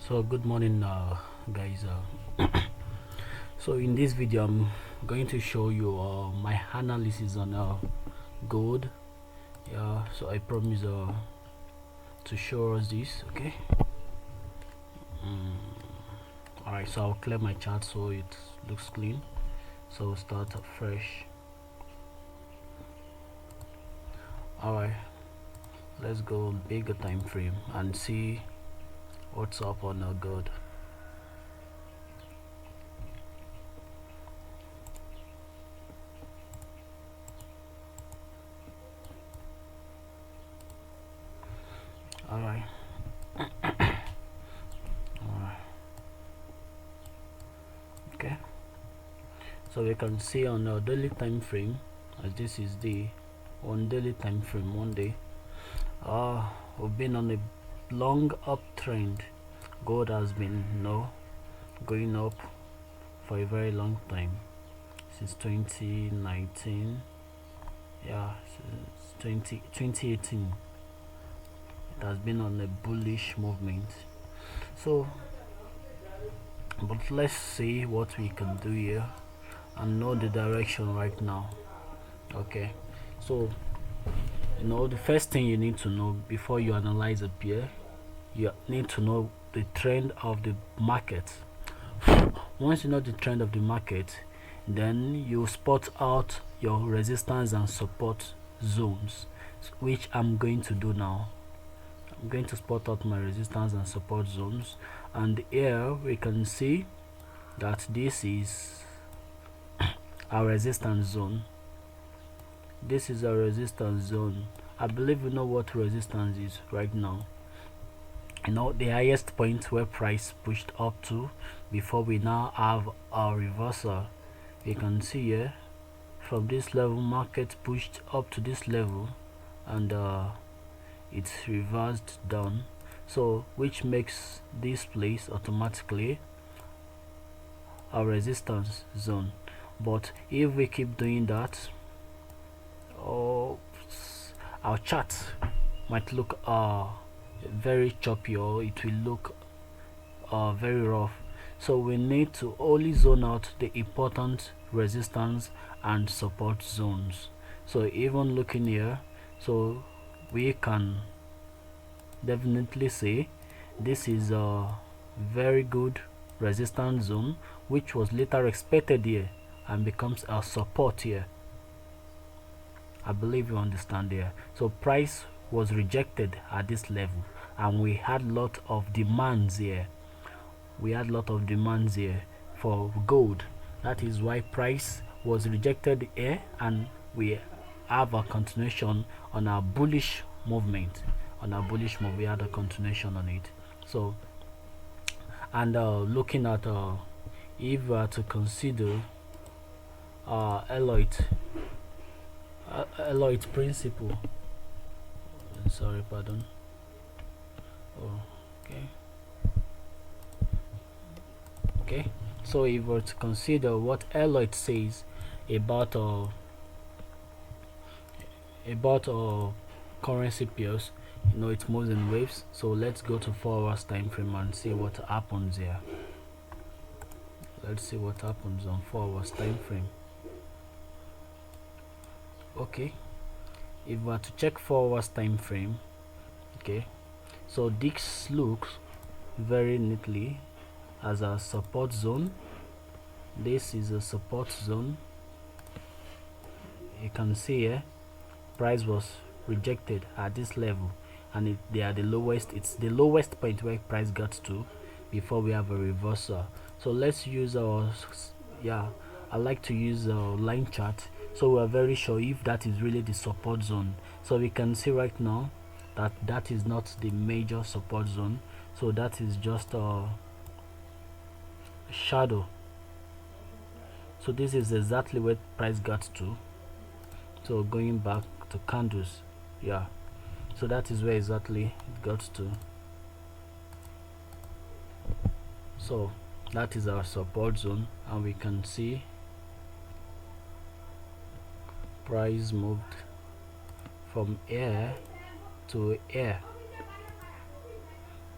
So good morning, guys. So in this video I'm going to show you my analysis on gold. Yeah, so I promise to show us this. Okay. Alright, so I'll clear my chart so it looks clean. So start fresh. Alright, let's go bigger time frame and see what's up on gold. Alright. Okay, so we can see on our daily time frame, as this is the on daily time frame, one day we've been on a long uptrend. Gold has been going up for a very long time, since 2019. Yeah, since 2018 it has been on a bullish movement. So but let's see what we can do here and know the direction right now. Okay, so the first thing you need to know before you analyze a pair, you need to know the trend of the market. Once you know the trend of the market, then you spot out your resistance and support zones, which I'm going to do now. I'm going to spot out my resistance and support zones, and here we can see that this is our resistance zone. This is a resistance zone. I believe you know what resistance is right now. The highest point where price pushed up to before we now have our reversal. You can see here from this level, market pushed up to this level, and it's reversed down, so which makes this place automatically a resistance zone. But if we keep doing that, our chart might look very choppy, or it will look very rough. So we need to only zone out the important resistance and support zones. So even looking here, so we can definitely say this is a very good resistance zone, which was later expected here and becomes a support here. I believe you understand there. So price was rejected at this level, and we had lot of demands here. We had lot of demands here for gold. That is why price was rejected here, and we have a continuation on our bullish movement. We had a continuation on it. So, and looking at if we are to consider Elliott principle. Sorry, pardon. Okay, so if we were to consider what Elliott says about currency pairs, it moves in waves. So let's go to 4 hours time frame and see what happens here. Let's see what happens on 4 hours time frame. Okay, if we are to check 4 hours time frame, okay, so this looks very neatly as a support zone. This is a support zone. You can see here price was rejected at this level, and they are the lowest. It's the lowest point where price got to before we have a reversal. So let's use our I like to use a line chart, so we are very sure if that is really the support zone. So we can see right now that that is not the major support zone, so that is just a shadow. So this is exactly where price got to. So going back to candles, so that is where exactly it got to. So that is our support zone, and we can see price moved from here to here.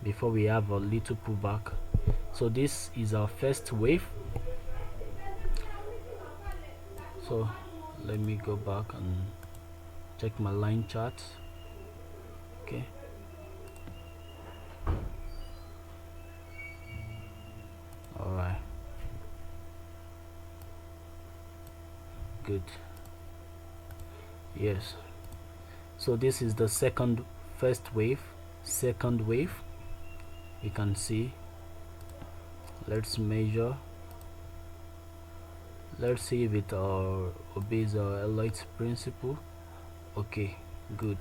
before we have a little pullback. So this is our first wave. So let me go back and check my line chart. Okay, all right, good. Yes, so this is the first wave, second wave. You can see, let's measure, let's see if it obeys our Elliott principle. Okay, good.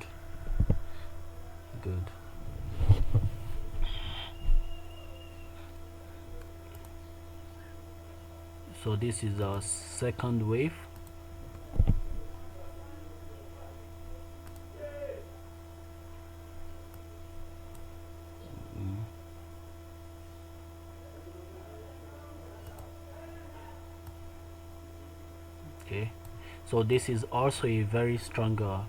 So this is our second wave. Okay, so this is also a very strong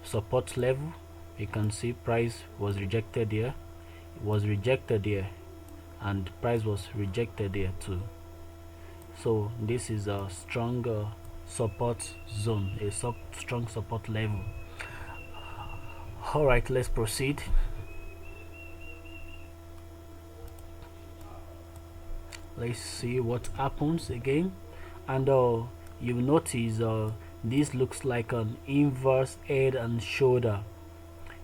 support level. You can see price was rejected here, and price was rejected here too. So this is a stronger support zone, a strong support level. All right, let's proceed. Let's see what happens again. And you notice this looks like an inverse head and shoulder.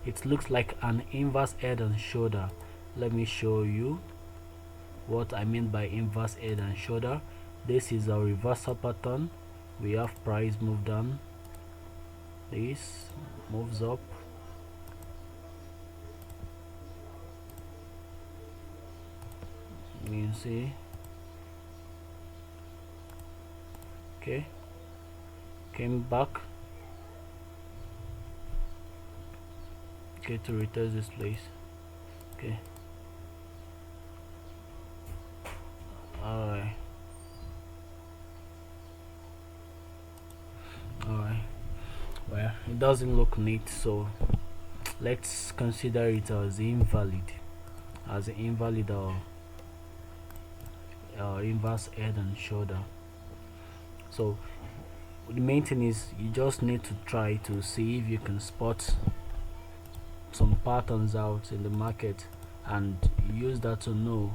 It looks like an inverse head and shoulder. Let me show you what I mean by inverse head and shoulder. This is a reversal pattern. We have price move down, this moves up, you can see. Okay, came back. Okay, to retest this place. Okay, alright, well, it doesn't look neat, so let's consider it as invalid, or inverse head and shoulder. So the main thing is you just need to try to see if you can spot some patterns out in the market and use that to know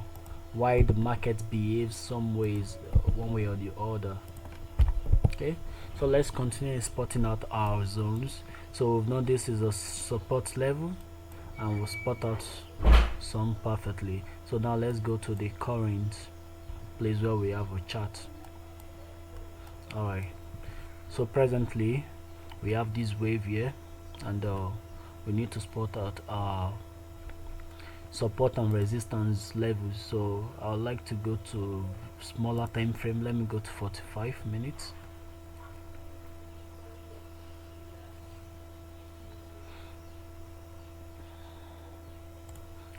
why the market behaves some ways, one way or the other. Okay, so let's continue spotting out our zones. So we've known this is a support level and we'll spot out some perfectly. So now let's go to the current place where we have a chart. Alright, so presently we have this wave here, and we need to spot out our support and resistance levels. So I would like to go to smaller time frame. Let me go to 45 minutes.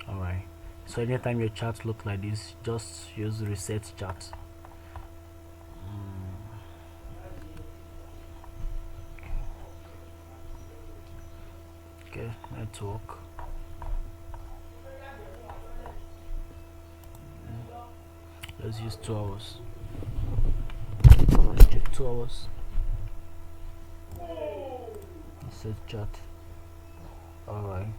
Alright, so anytime your charts look like this, just use reset chart. Okay, network. Let's use 2 hours. Let's check 2 hours. Reset chart. Alright.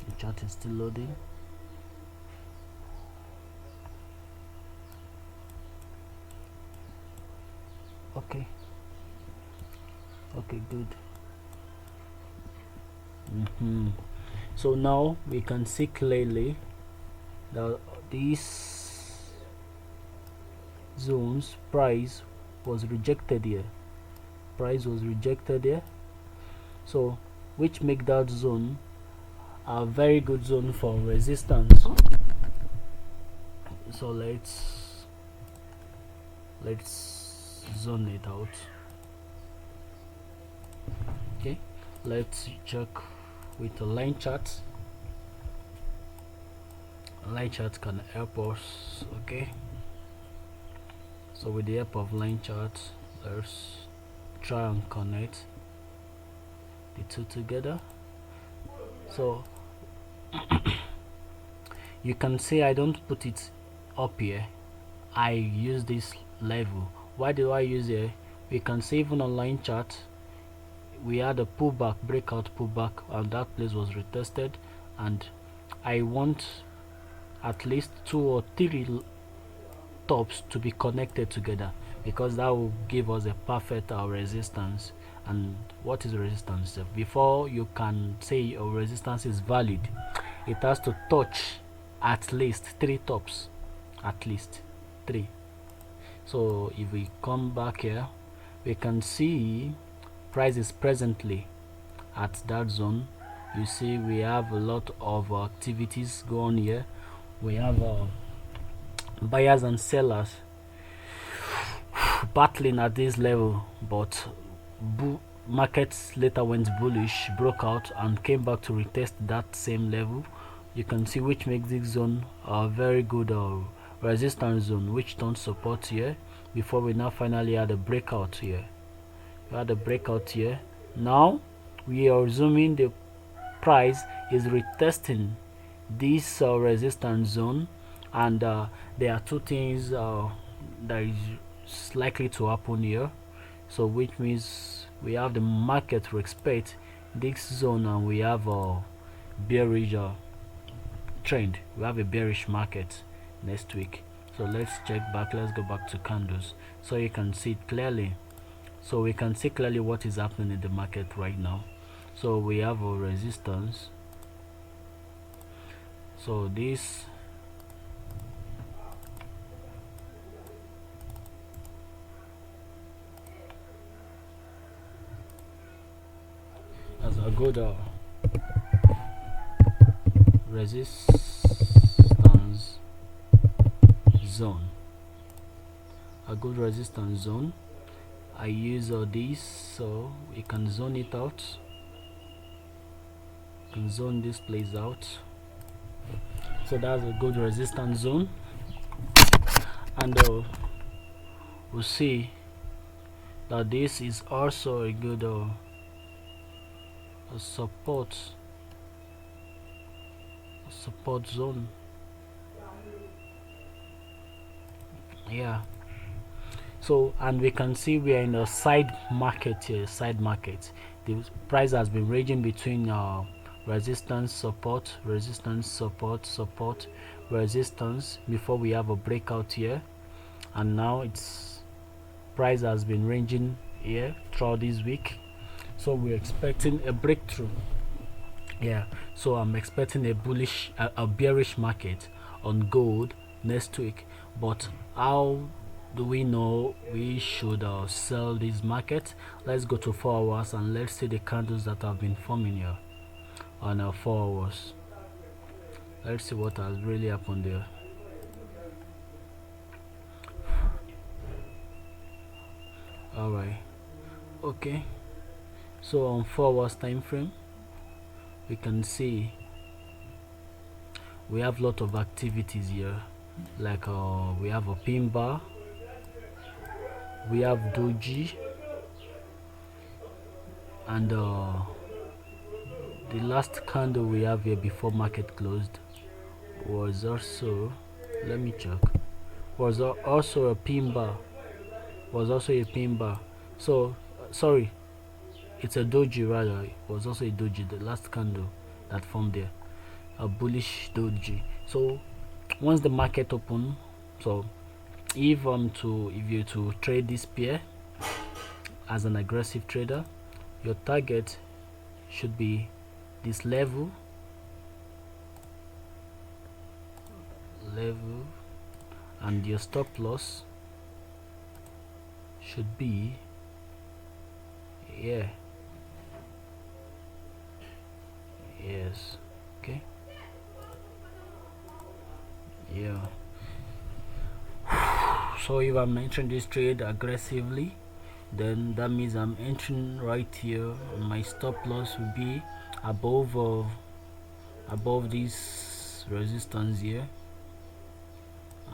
The chart is still loading. Okay, good. So now we can see clearly that these zones, price was rejected here, so which make that zone a very good zone for resistance. So let's zone it out. Okay, let's check with the line chart. Line chart can help us. Okay, so with the help of line chart, let's try and connect the two together. So you can see I don't put it up here, I use this level. Why do I use it? We can see even on line chart we had a pullback, breakout pullback, and that place was retested, and I want at least 2 or 3 tops to be connected together, because that will give us a perfect resistance. And what is resistance? Before you can say your resistance is valid, it has to touch at least 3 tops, at least 3. So if we come back here, we can see price is presently at that zone. You see we have a lot of activities going here. We have buyers and sellers battling at this level, but markets later went bullish, broke out and came back to retest that same level. You can see, which makes this zone a very good resistance zone, which don't support here before we now finally had a breakout here. We had a breakout here. Now we are assuming the price is retesting this resistance zone, and there are 2 things that is likely to happen here. So which means we have the market respect this zone, and we have a bearish trend. We have a bearish market next week. So let's check back. Let's go back to candles so you can see it clearly. So we can see clearly what is happening in the market right now. So we have a resistance. So this as a good resistance zone, a good resistance zone. I use this so we can zone it out, can zone this place out. So that's a good resistance zone, and we'll see that this is also a good a support zone. Yeah. So, and we can see we are in a side market here. The price has been ranging between resistance, support, resistance, support, resistance before we have a breakout here, and now it's price has been ranging here throughout this week. So we're expecting a breakthrough. Yeah, so I'm expecting a bullish a bearish market on gold next week. But how do we know we should sell this market? Let's go to 4 hours and let's see the candles that have been forming here on 4 hours. Let's see what has really happened there. Alright, okay, so on 4 hours time frame, we can see we have a lot of activities here. Like we have a pin bar, we have doji, and the last candle we have here before market closed was also, let me check, was also a pin bar, so sorry, it's a doji rather, it was also a doji, the last candle that formed there, a bullish doji. So once the market open, so if you to trade this pair as an aggressive trader, your target should be this level, and your stop loss should be here. Yes, okay, yeah. So if I'm entering this trade aggressively, then that means I'm entering right here. My stop loss will be above this resistance here,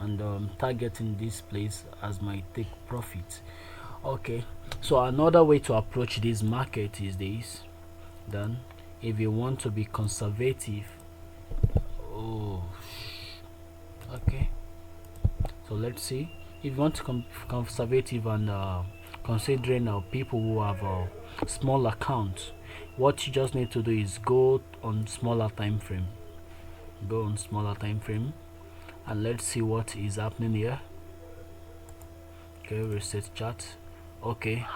and targeting this place as my take profit. Okay, so another way to approach this market is this. Then if you want to be conservative, okay, so let's see. If you want to conservative and considering people who have a small account, what you just need to do is go on smaller time frame. Go on smaller time frame, and let's see what is happening here. Okay, reset chart. Okay,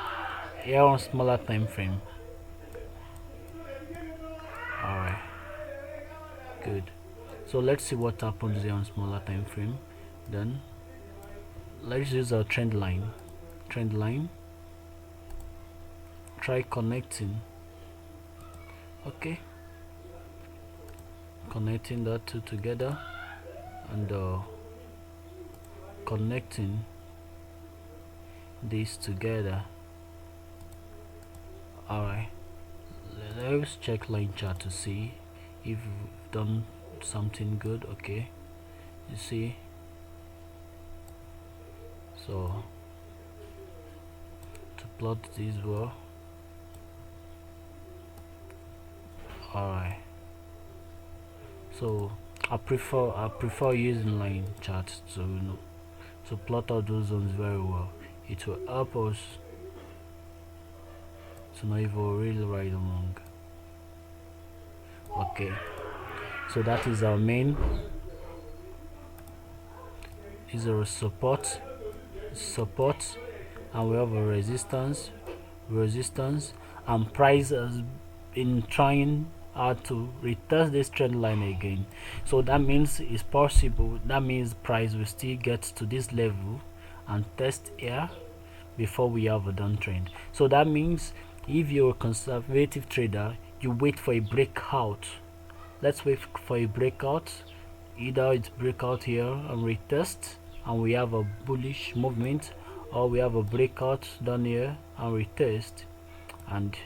here on smaller time frame. Alright, good. So let's see what happens here on smaller time frame. Then let's use our trend line. Try connecting. Okay, connecting that two together, and connecting these together. Alright, let's check line chart to see if we've done something good. Okay, you see, so to plot this well. Alright, so I prefer using line charts to plot out those zones very well. It will help us to know if we're really right or wrong. Okay, so that is our main. Is a support, and we have a resistance, and price has been trying hard to retest this trend line again. So that means it's possible. That means price will still get to this level and test here before we have a downtrend. So that means if you're a conservative trader, you wait for a breakout. Let's wait for a breakout. Either it's breakout here and retest and we have a bullish movement, or we have a breakout down here and retest, and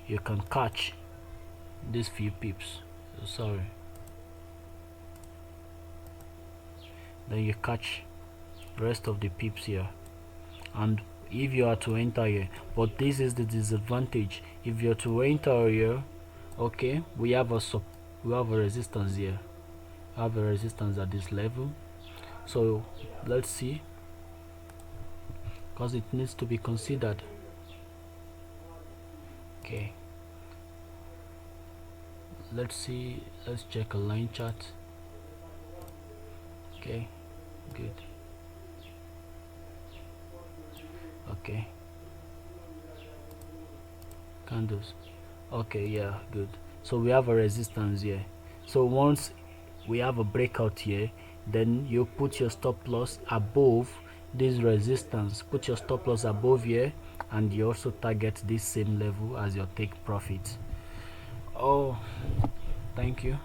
you can catch these few pips. Sorry, then you catch the rest of the pips here. And if you are to enter here, but this is the disadvantage, if you're to enter here, okay, we have a resistance here. I have a resistance at this level, so let's see, because it needs to be considered. Okay, let's see, let's check a line chart. Okay, good. Okay, candles. Okay, yeah, good. So we have a resistance here. So once we have a breakout here, then you put your stop loss above this resistance. Put your stop loss above here, and you also target this same level as your take profit. Oh, thank you.